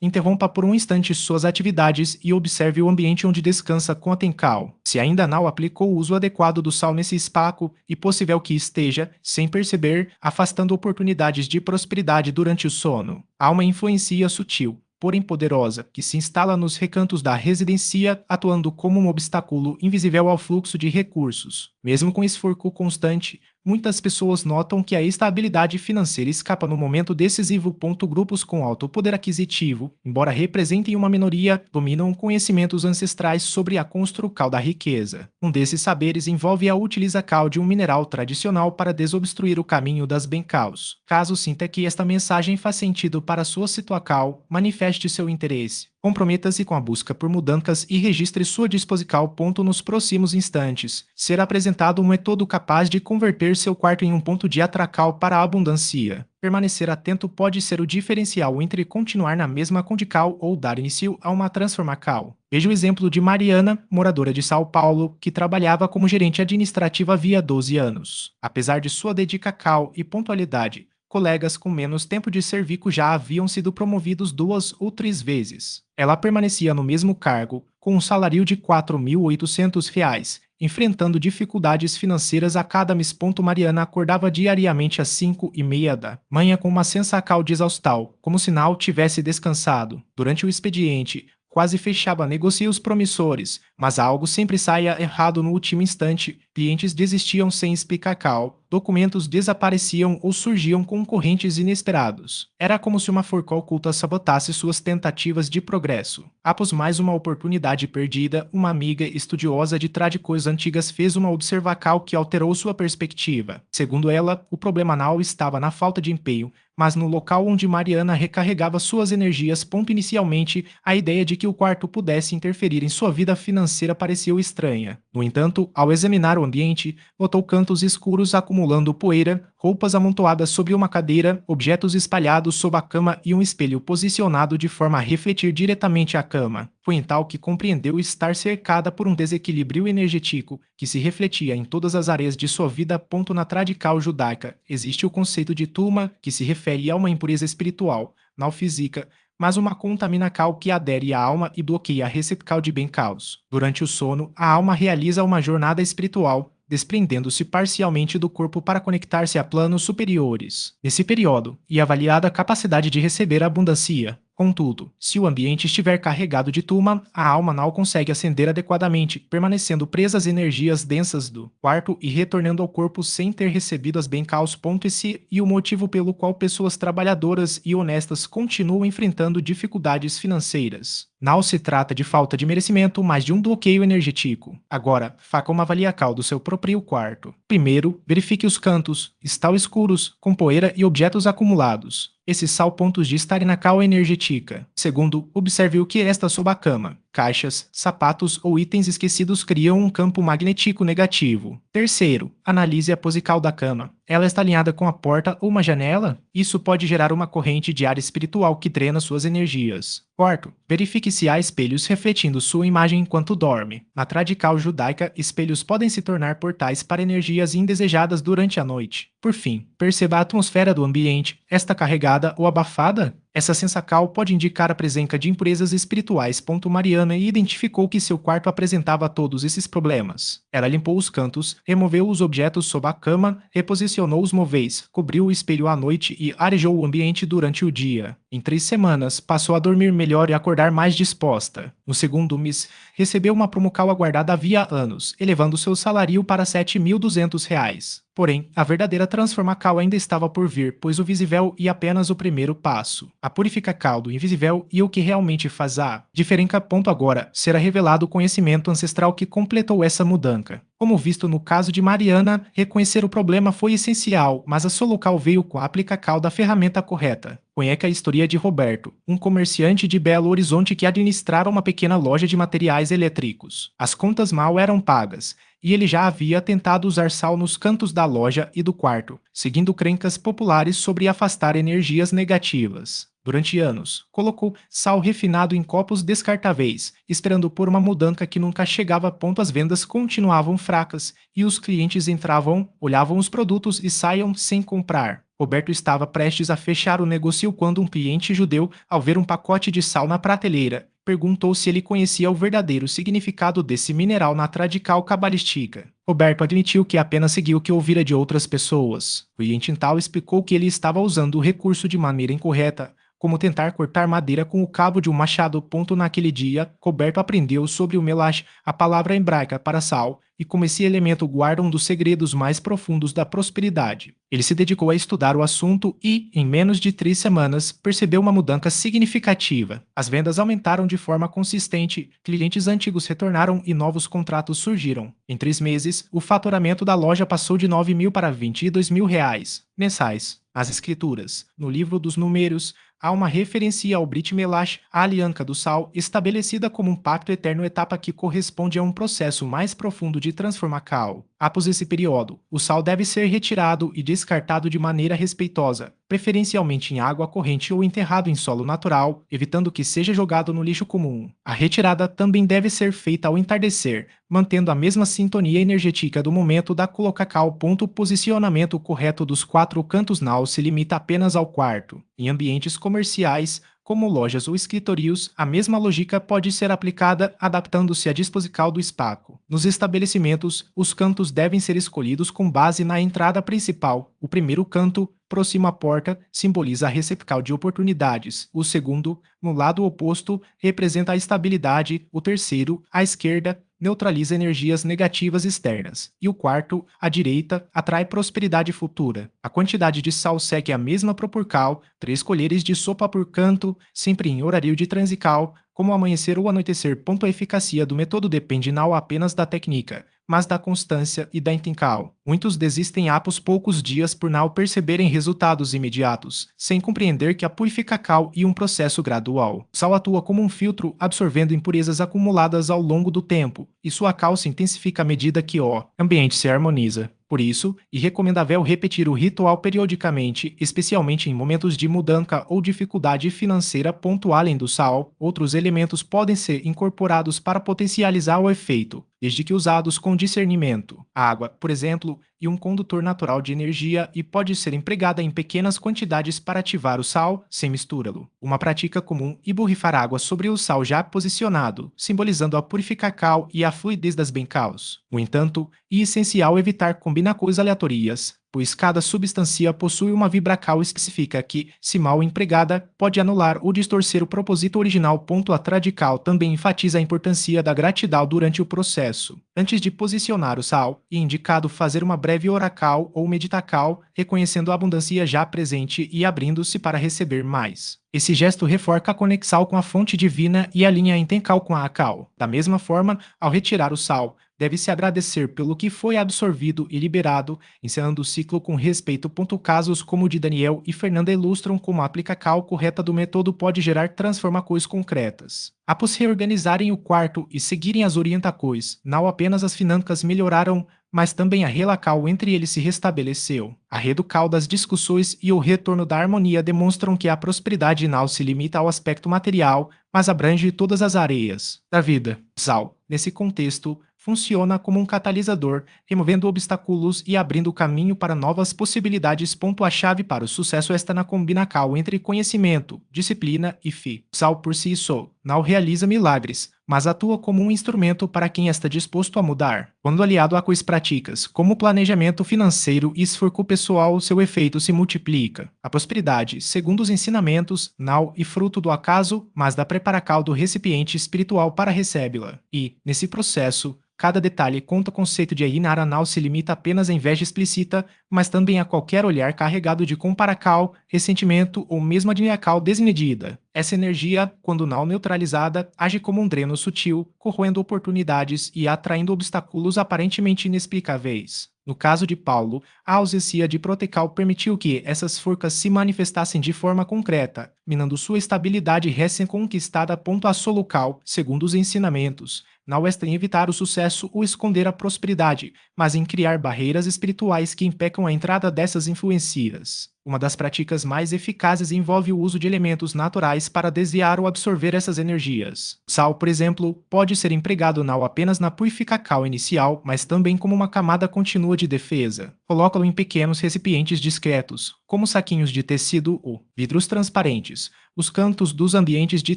Interrompa por um instante suas atividades e observe o ambiente onde descansa com atenção. Se ainda não aplicou o uso adequado do sal nesse espaço, é possível que esteja, sem perceber, afastando oportunidades de prosperidade durante o sono. Há uma influência sutil, porém poderosa, que se instala nos recantos da residência, atuando como um obstáculo invisível ao fluxo de recursos. Mesmo com esforço constante, muitas pessoas notam que a estabilidade financeira escapa no momento decisivo. Grupos com alto poder aquisitivo, embora representem uma minoria, dominam conhecimentos ancestrais sobre a construção da riqueza. Um desses saberes envolve a utilização de um mineral tradicional para desobstruir o caminho das bênçãos. Caso sinta que esta mensagem faz sentido para sua situação, manifeste seu interesse. Comprometa-se com a busca por mudanças e registre sua disposição. Nos próximos instantes, será apresentado um método capaz de converter seu quarto em um ponto de atração para a abundância. Permanecer atento pode ser o diferencial entre continuar na mesma condição ou dar início a uma transformação. Veja o exemplo de Mariana, moradora de São Paulo, que trabalhava como gerente administrativa havia 12 anos. Apesar de sua dedicação e pontualidade, colegas com menos tempo de serviço já haviam sido promovidos 2 ou 3 vezes. Ela permanecia no mesmo cargo, com um salário de R$ 4.800, enfrentando dificuldades financeiras a cada mês. Mariana acordava diariamente às 5h30 da manhã com uma sensação de exaustão, como se não tivesse descansado. Durante o expediente, quase fechava negócios promissores, mas algo sempre saía errado no último instante. Clientes desistiam sem explicação, documentos desapareciam ou surgiam concorrentes inesperados. Era como se uma forca oculta sabotasse suas tentativas de progresso. Após mais uma oportunidade perdida, uma amiga estudiosa de tradições antigas fez uma observação que alterou sua perspectiva. Segundo ela, o problema não estava na falta de empenho, mas no local onde Mariana recarregava suas energias. Inicialmente, a ideia de que o quarto pudesse interferir em sua vida financeira pareceu estranha. No entanto, ao examinar o ambiente, notou cantos escuros acumulando poeira, roupas amontoadas sobre uma cadeira, objetos espalhados sob a cama e um espelho posicionado de forma a refletir diretamente a cama. Foi então que compreendeu estar cercada por um desequilíbrio energético que se refletia em todas as áreas de sua vida. Na tradição judaica, existe o conceito de tuma, que se refere a uma impureza espiritual, não física, mas uma contaminação que adere à alma e bloqueia a recepção de bem-caos. Durante o sono, a alma realiza uma jornada espiritual, desprendendo-se parcialmente do corpo para conectar-se a planos superiores. Nesse período, é avaliada a capacidade de receber a abundância. Contudo, se o ambiente estiver carregado de tuma, a alma não consegue ascender adequadamente, permanecendo presa às energias densas do quarto e retornando ao corpo sem ter recebido as bênçãos. Esse é o motivo pelo qual pessoas trabalhadoras e honestas continuam enfrentando dificuldades financeiras. Não se trata de falta de merecimento, mas de um bloqueio energético. Agora, faça uma avaliação do seu próprio quarto. Primeiro, verifique os cantos, estão escuros, com poeira e objetos acumulados. Esses são pontos de estagnação energética. Segundo, observe o que resta sob a cama. Caixas, sapatos ou itens esquecidos criam um campo magnético negativo. Terceiro, analise a posição da cama. Ela está alinhada com a porta ou uma janela? Isso pode gerar uma corrente de ar espiritual que drena suas energias. Quarto, verifique se há espelhos refletindo sua imagem enquanto dorme. Na tradição judaica, espelhos podem se tornar portais para energias indesejadas durante a noite. Por fim, perceba a atmosfera do ambiente. Está carregada ou abafada? Essa sensação pode indicar a presença de impurezas espirituais. Mariana identificou que seu quarto apresentava todos esses problemas. Ela limpou os cantos, removeu os objetos sob a cama, reposicionou os móveis, cobriu o espelho à noite e arejou o ambiente durante o dia. Em 3 semanas, passou a dormir melhor e acordar mais disposta. No segundo mês, recebeu uma promoção aguardada havia anos, elevando seu salário para R$ 7.200. Porém, a verdadeira transformação ainda estava por vir, pois o visível é apenas o primeiro passo. A purificação do invisível e o que realmente faz a diferença. Agora, será revelado o conhecimento ancestral que completou essa mudança. Como visto no caso de Mariana, reconhecer o problema foi essencial, mas a solução veio com a aplicação da ferramenta correta. Conheça a história de Roberto, um comerciante de Belo Horizonte que administrava uma pequena loja de materiais elétricos. As contas mal eram pagas, e ele já havia tentado usar sal nos cantos da loja e do quarto, seguindo crenças populares sobre afastar energias negativas. Durante anos, colocou sal refinado em copos descartáveis, esperando por uma mudança que nunca chegava. As vendas continuavam fracas e os clientes entravam, olhavam os produtos e saíam sem comprar. Roberto estava prestes a fechar o negócio quando um cliente judeu, ao ver um pacote de sal na prateleira, perguntou se ele conhecia o verdadeiro significado desse mineral na tradical cabalística. Roberto admitiu que apenas seguiu o que ouvira de outras pessoas. O cliente então explicou que ele estava usando o recurso de maneira incorreta, como tentar cortar madeira com o cabo de um machado. Naquele dia, Roberto aprendeu sobre o melash, a palavra hebraica para sal, e como esse elemento guarda um dos segredos mais profundos da prosperidade. Ele se dedicou a estudar o assunto e, em menos de 3 semanas, percebeu uma mudança significativa. As vendas aumentaram de forma consistente, clientes antigos retornaram e novos contratos surgiram. Em 3 meses, o faturamento da loja passou de 9 mil para 22 mil reais mensais. As escrituras, no livro dos Números, há uma referência ao Brit Melash, a aliança do sal, estabelecida como um pacto eterno, etapa que corresponde a um processo mais profundo de transformação. Após esse período, o sal deve ser retirado e descartado de maneira respeitosa, preferencialmente em água corrente ou enterrado em solo natural, evitando que seja jogado no lixo comum. A retirada também deve ser feita ao entardecer, mantendo a mesma sintonia energética do momento da colocação. O posicionamento correto dos 4 cantos não se limita apenas ao quarto. Em ambientes comerciais, como lojas ou escritórios, a mesma lógica pode ser aplicada adaptando-se à disposição do espaço. Nos estabelecimentos, os cantos devem ser escolhidos com base na entrada principal. O primeiro canto, próximo à porta, simboliza a recepção de oportunidades. O segundo, no lado oposto, representa a estabilidade. O terceiro, à esquerda, neutraliza energias negativas externas. E o quarto, à direita, atrai prosperidade futura. A quantidade de sal segue a mesma proporção, 3 colheres de sopa por canto, sempre em horário de transical, como amanhecer ou anoitecer. A eficácia do método depende não apenas da técnica, mas da constância e da intenção. Muitos desistem após poucos dias por não perceberem resultados imediatos, sem compreender que a purificação é um processo gradual. O sal atua como um filtro, absorvendo impurezas acumuladas ao longo do tempo, e sua ação se intensifica à medida que o ambiente se harmoniza. Por isso, é recomendável repetir o ritual periodicamente, especialmente em momentos de mudança ou dificuldade financeira. Além do sal, outros elementos podem ser incorporados para potencializar o efeito, desde que usados com discernimento. A água, por exemplo, é um condutor natural de energia e pode ser empregada em pequenas quantidades para ativar o sal sem misturá-lo. Uma prática comum é borrifar água sobre o sal já posicionado, simbolizando a purificação e a fluidez das bênçãos. No entanto, é essencial evitar combinações aleatórias, pois cada substância possui uma vibração específica que, se mal empregada, pode anular ou distorcer o propósito original. A tradical também enfatiza a importância da gratidão durante o processo. Antes de posicionar o sal, é indicado fazer uma breve oração ou meditação, reconhecendo a abundância já presente e abrindo-se para receber mais. Esse gesto reforça a conexão com a fonte divina e alinha a intenção com a acal. Da mesma forma, ao retirar o sal, deve-se agradecer pelo que foi absorvido e liberado, encerrando o ciclo com respeito. Casos como o de Daniel e Fernanda ilustram como a aplicação correta do método pode gerar transformações concretas. Após reorganizarem o quarto e seguirem as orientações, não apenas as finanças melhoraram, mas também a relação entre eles se restabeleceu. A redução das discussões e o retorno da harmonia demonstram que a prosperidade não se limita ao aspecto material, mas abrange todas as áreas da vida. Sal, nesse contexto, funciona como um catalisador, removendo obstáculos e abrindo caminho para novas possibilidades. A chave para o sucesso está na combinação entre conhecimento, disciplina e fé. Sal por si só não realiza milagres, mas atua como um instrumento para quem está disposto a mudar. Quando aliado a coisas práticas, como planejamento financeiro e esforço pessoal, seu efeito se multiplica. A prosperidade, segundo os ensinamentos, não é fruto do acaso, mas da preparação do recipiente espiritual para recebê-la. E, nesse processo, cada detalhe conta. O conceito de Ainara não se limita apenas à inveja explícita, mas também a qualquer olhar carregado de comparação, ressentimento ou mesmo admiração desmedida. Essa energia, quando não neutralizada, age como um dreno sutil, corroendo oportunidades e atraindo obstáculos aparentemente inexplicáveis. No caso de Paulo, a ausência de proteção permitiu que essas forças se manifestassem de forma concreta, minando sua estabilidade recém-conquistada. A solucal, segundo os ensinamentos, não está em evitar o sucesso ou esconder a prosperidade, mas em criar barreiras espirituais que impedem a entrada dessas influências. Uma das práticas mais eficazes envolve o uso de elementos naturais para desviar ou absorver essas energias. Sal, por exemplo, pode ser empregado não apenas na purificação inicial, mas também como uma camada contínua de defesa. Coloca-lo em pequenos recipientes discretos, como saquinhos de tecido ou vidros transparentes, nos cantos dos ambientes de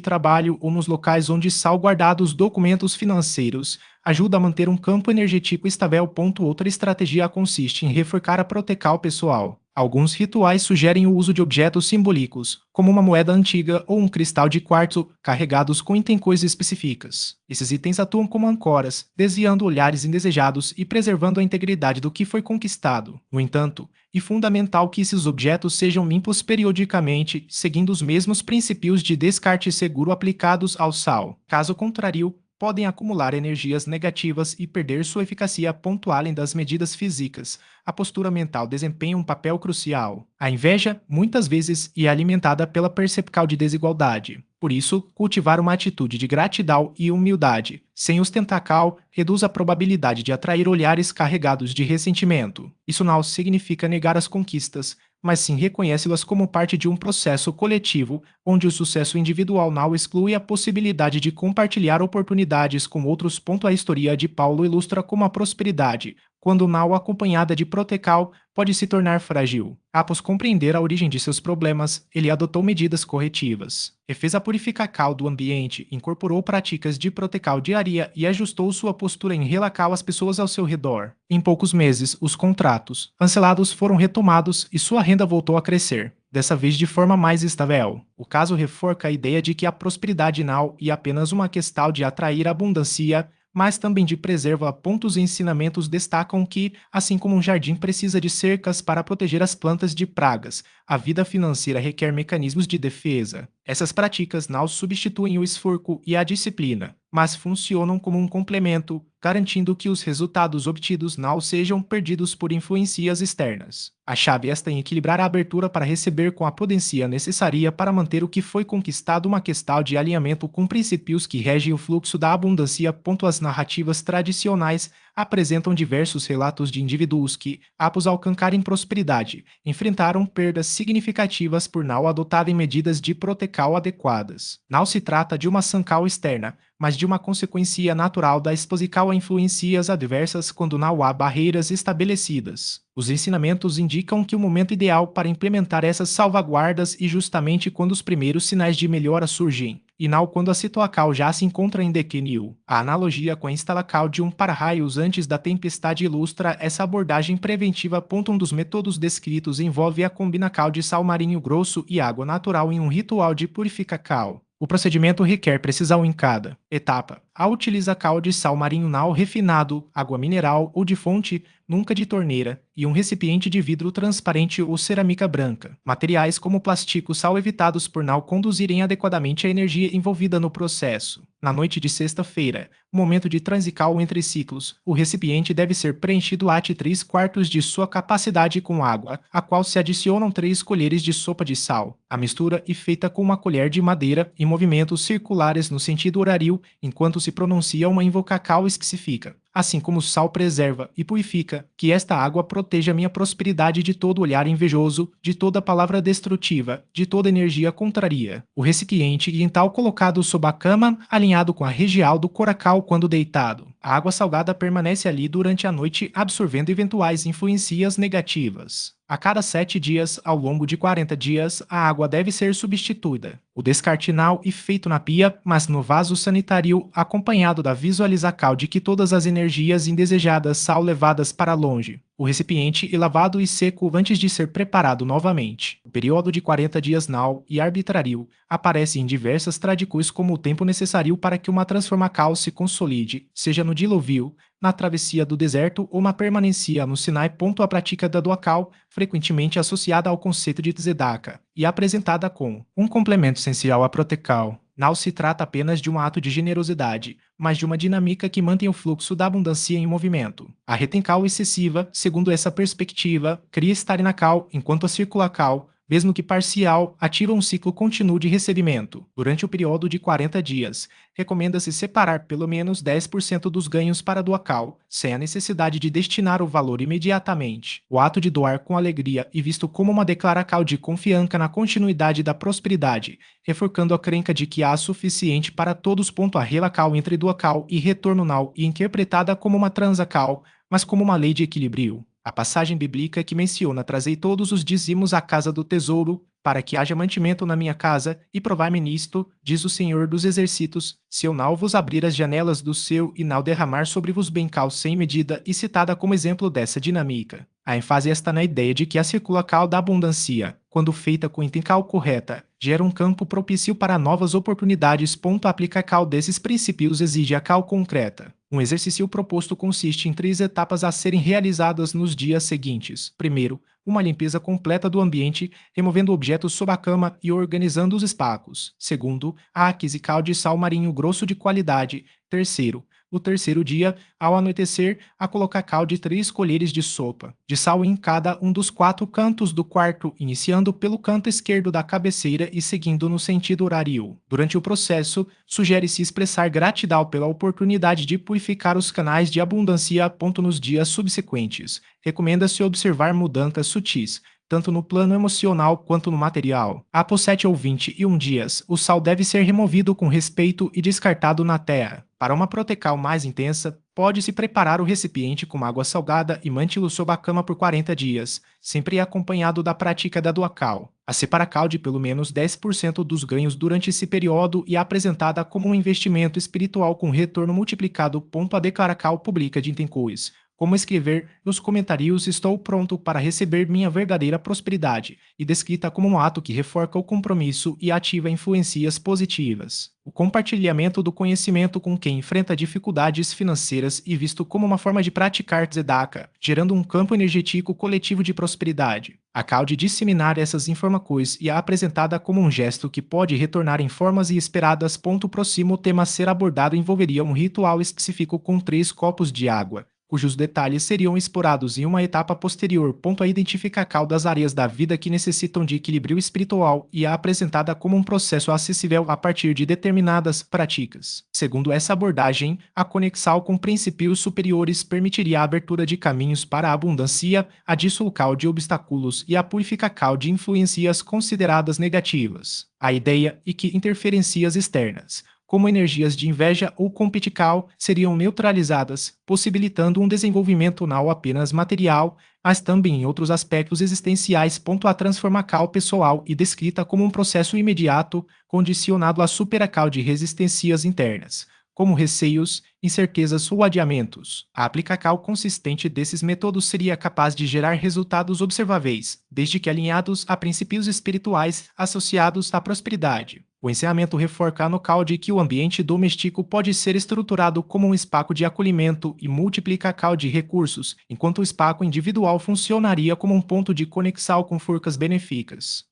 trabalho ou nos locais onde são guardados documentos financeiros. Ajuda a manter um campo energético estável. Outra estratégia consiste em reforçar a proteção pessoal. Alguns rituais sugerem o uso de objetos simbólicos, como uma moeda antiga ou um cristal de quartzo, carregados com intenções específicas. Esses itens atuam como ancoras, desviando olhares indesejados e preservando a integridade do que foi conquistado. No entanto, é fundamental que esses objetos sejam limpos periodicamente, seguindo os mesmos princípios de descarte seguro aplicados ao sal. Caso contrário, podem acumular energias negativas e perder sua eficácia. Além das medidas físicas, a postura mental desempenha um papel crucial. A inveja, muitas vezes, é alimentada pela percepção de desigualdade. Por isso, cultivar uma atitude de gratidão e humildade, sem ostentação, reduz a probabilidade de atrair olhares carregados de ressentimento. Isso não significa negar as conquistas, mas sim reconhecê-las como parte de um processo coletivo, onde o sucesso individual não exclui a possibilidade de compartilhar oportunidades com outros. A história de Paulo ilustra como a prosperidade, quando não acompanhada de proteção, pode se tornar frágil. Após compreender a origem de seus problemas, ele adotou medidas corretivas. Fez a purificação do ambiente, incorporou práticas de proteção diária e ajustou sua postura em relação às pessoas ao seu redor. Em poucos meses, os contratos cancelados foram retomados e sua renda voltou a crescer, dessa vez de forma mais estável. O caso reforça a ideia de que a prosperidade não é apenas uma questão de atrair abundância, mas também de preservar. Os ensinamentos destacam que, assim como um jardim precisa de cercas para proteger as plantas de pragas, a vida financeira requer mecanismos de defesa. Essas práticas não substituem o esforço e a disciplina, mas funcionam como um complemento, garantindo que os resultados obtidos não sejam perdidos por influências externas. A chave está em equilibrar a abertura para receber com a prudência necessária para manter o que foi conquistado. Uma questão de alinhamento com princípios que regem o fluxo da abundância. As narrativas tradicionais apresentam diversos relatos de indivíduos que, após alcançarem prosperidade, enfrentaram perdas significativas por não adotarem medidas de proteção adequadas. Não se trata de uma sanção externa, mas de uma consequência natural da exposição a influências adversas quando não há barreiras estabelecidas. Os ensinamentos indicam que o momento ideal para implementar essas salvaguardas é justamente quando os primeiros sinais de melhora surgem, e não quando a situação já se encontra em declínio. A analogia com a instalação de um para-raios antes da tempestade ilustra essa abordagem preventiva. Um dos métodos descritos envolve a combinação de sal marinho grosso e água natural em um ritual de purificação. O procedimento requer precisão em cada etapa. A utilização de sal marinho não refinado, água mineral ou de fonte, nunca de torneira, e um recipiente de vidro transparente ou cerâmica branca. Materiais como plástico são evitados por não conduzirem adequadamente a energia envolvida no processo. Na noite de sexta-feira, momento de transição entre ciclos, o recipiente deve ser preenchido até 3/4 de sua capacidade com água, a qual se adicionam 3 colheres de sopa de sal. A mistura é feita com uma colher de madeira em movimentos circulares no sentido horário, enquanto se pronuncia uma invocação específica. Assim como o sal preserva e purifica, que esta água proteja minha prosperidade de todo olhar invejoso, de toda palavra destrutiva, de toda energia contrária. O recipiente então colocado sob a cama, alinhado com a região do coracal quando deitado. A água salgada permanece ali durante a noite, absorvendo eventuais influências negativas. A cada 7 dias, ao longo de 40 dias, a água deve ser substituída. O descarte não é feito na pia, mas no vaso sanitário, acompanhado da visualização de que todas as energias indesejadas são levadas para longe. O recipiente é lavado e seco antes de ser preparado novamente. O período de 40 dias não é arbitrário. Aparece em diversas tradições como o tempo necessário para que uma transformação se consolide, seja no dilúvio, na travessia do deserto ou na permanência no Sinai. A prática da doacal, frequentemente associada ao conceito de tzedakah, e apresentada como um complemento essencial à proteção. Não se trata apenas de um ato de generosidade, mas de uma dinâmica que mantém o fluxo da abundância em movimento. A retenção excessiva, segundo essa perspectiva, cria estagnação, enquanto a circulação, mesmo que parcial, ativa um ciclo contínuo de recebimento. Durante o período de 40 dias, recomenda-se separar pelo menos 10% dos ganhos para doacal, sem a necessidade de destinar o valor imediatamente. O ato de doar com alegria é visto como uma declaração de confiança na continuidade da prosperidade, reforçando a crença de que há suficiente para todos. A relação entre doacal e retorno não é interpretada como uma transacal, mas como uma lei de equilíbrio. A passagem bíblica que menciona trazei todos os dízimos à casa do tesouro, para que haja mantimento na minha casa, e provai-me nisto, diz o Senhor dos Exércitos, se eu não vos abrir as janelas do céu e não derramar sobre vos bem-cal sem medida, e citada como exemplo dessa dinâmica. A ênfase está na ideia de que a circula cal da abundância, quando feita com intencal correta, gera um campo propício para novas oportunidades. A aplica cal desses princípios exige a cal concreta. Um exercício proposto consiste em 3 etapas a serem realizadas nos dias seguintes. Primeiro, uma limpeza completa do ambiente, removendo objetos sob a cama e organizando os espacos. Segundo, a aquisição de sal marinho grosso de qualidade. Terceiro, no terceiro dia, ao anoitecer, a colocar cal de 3 colheres de sopa de sal em cada um dos 4 cantos do quarto, iniciando pelo canto esquerdo da cabeceira e seguindo no sentido horário. Durante o processo, sugere-se expressar gratidão pela oportunidade de purificar os canais de abundância. Nos dias subsequentes, recomenda-se observar mudanças sutis, tanto no plano emocional quanto no material. Após 7 ou 21 dias, o sal deve ser removido com respeito e descartado na terra. Para uma proteção mais intensa, pode-se preparar o recipiente com água salgada e mantê-lo sob a cama por 40 dias, sempre acompanhado da prática da doacal. A separacal de pelo menos 10% dos ganhos durante esse período e apresentada como um investimento espiritual com retorno multiplicado. A declaracal pública de Intencois. Como escrever nos comentários, estou pronto para receber minha verdadeira prosperidade, e descrita como um ato que reforça o compromisso e ativa influências positivas. O compartilhamento do conhecimento com quem enfrenta dificuldades financeiras e visto como uma forma de praticar tzedakah, gerando um campo energético coletivo de prosperidade. A cal de disseminar essas informações e é apresentada como um gesto que pode retornar em formas esperadas. O próximo tema a ser abordado envolveria um ritual específico com 3 copos de água, cujos detalhes seriam explorados em uma etapa posterior. A identificar a cal das áreas da vida que necessitam de equilíbrio espiritual e é apresentada como um processo acessível a partir de determinadas práticas. Segundo essa abordagem, a conexão com princípios superiores permitiria a abertura de caminhos para a abundância, a dissolução de obstáculos e a purificação de influências consideradas negativas. A ideia é que interferências externas, como energias de inveja ou competição, seriam neutralizadas, possibilitando um desenvolvimento não apenas material, mas também em outros aspectos existenciais. A transformação pessoal e descrita como um processo imediato, condicionado à superação de resistências internas, como receios, incertezas ou adiamentos. A aplicação consistente desses métodos seria capaz de gerar resultados observáveis, desde que alinhados a princípios espirituais associados à prosperidade. O encerramento reforça no cal de que o ambiente doméstico pode ser estruturado como um espaço de acolhimento e multiplicação de recursos, enquanto o espaço individual funcionaria como um ponto de conexão com forças benéficas.